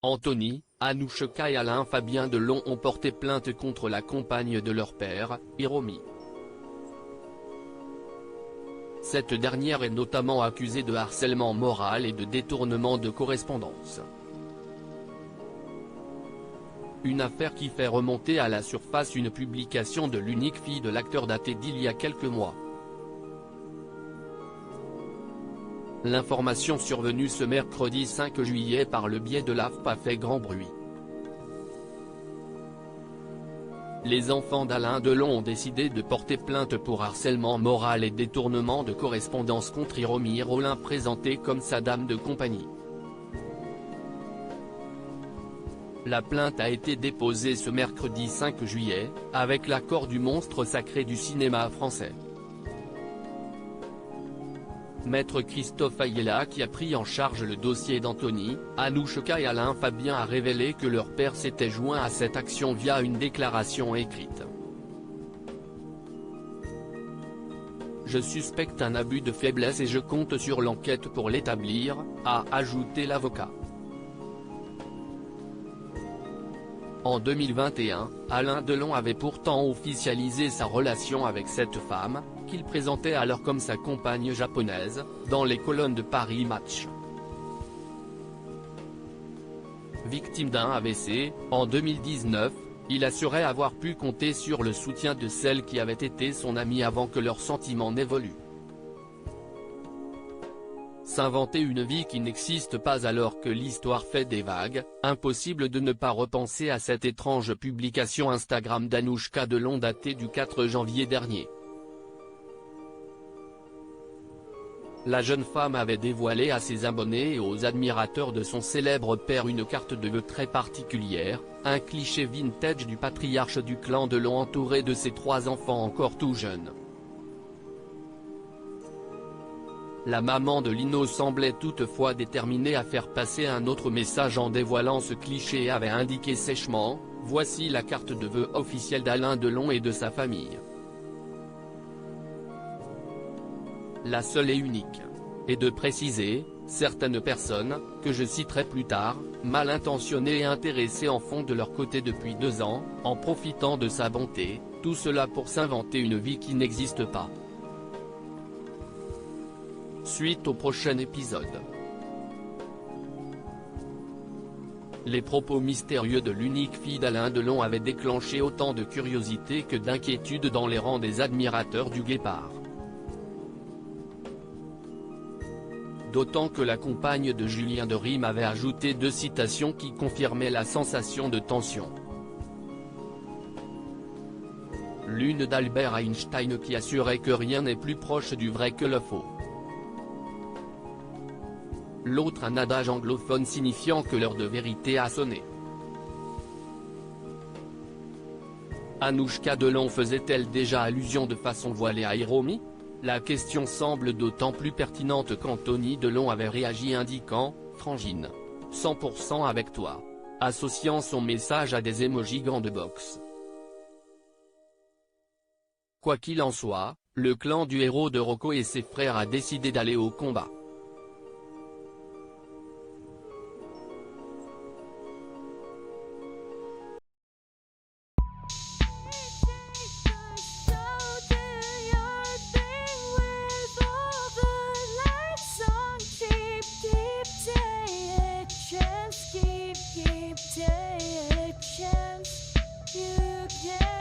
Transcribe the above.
Anthony, Anouchka et Alain Fabien Delon ont porté plainte contre la compagne de leur père, Hiromi. Cette dernière est notamment accusée de harcèlement moral et de détournement de correspondance. Une affaire qui fait remonter à la surface une publication de l'unique fille de l'acteur datée d'il y a quelques mois. L'information survenue ce mercredi 5 juillet par le biais de l'AFP a fait grand bruit. Les enfants d'Alain Delon ont décidé de porter plainte pour harcèlement moral et détournement de correspondance contre Hiromi Rollin, présentée comme sa dame de compagnie. La plainte a été déposée ce mercredi 5 juillet, avec l'accord du monstre sacré du cinéma français. Maître Christophe Ayala, qui a pris en charge le dossier d'Anthony, Anouchka et Alain Fabien, a révélé que leur père s'était joint à cette action via une déclaration écrite. « Je suspecte un abus de faiblesse et je compte sur l'enquête pour l'établir », a ajouté l'avocat. En 2021, Alain Delon avait pourtant officialisé sa relation avec cette femme, qu'il présentait alors comme sa compagne japonaise, dans les colonnes de Paris Match. Victime d'un AVC, en 2019, il assurait avoir pu compter sur le soutien de celle qui avait été son amie avant que leurs sentiments n'évoluent. S'inventer une vie qui n'existe pas alors que l'histoire fait des vagues, impossible de ne pas repenser à cette étrange publication Instagram d'Anouchka Delon datée du 4 janvier dernier. La jeune femme avait dévoilé à ses abonnés et aux admirateurs de son célèbre père une carte de vœux très particulière, un cliché vintage du patriarche du clan Delon entouré de ses 3 enfants encore tout jeunes. La maman de Lino semblait toutefois déterminée à faire passer un autre message en dévoilant ce cliché et avait indiqué sèchement « Voici la carte de vœux officielle d'Alain Delon et de sa famille. La seule et unique. » Et de préciser, certaines personnes, que je citerai plus tard, mal intentionnées et intéressées en font de leur côté depuis 2 ans, en profitant de sa bonté, tout cela pour s'inventer une vie qui n'existe pas. Suite au prochain épisode. Les propos mystérieux de l'unique fille d'Alain Delon avaient déclenché autant de curiosité que d'inquiétude dans les rangs des admirateurs du Guépard. D'autant que la compagne de Julien de Rime avait ajouté 2 citations qui confirmaient la sensation de tension. L'une d'Albert Einstein qui assurait que rien n'est plus proche du vrai que le faux. L'autre un adage anglophone signifiant que l'heure de vérité a sonné. Anouchka Delon faisait-elle déjà allusion de façon voilée à Hiromi? La question semble d'autant plus pertinente qu'Anthony Delon avait réagi indiquant « Frangine. 100% avec toi », associant son message à des émojis gants de boxe. Quoi qu'il en soit, le clan du héros de Rocco et ses frères a décidé d'aller au combat. Take a chance, you can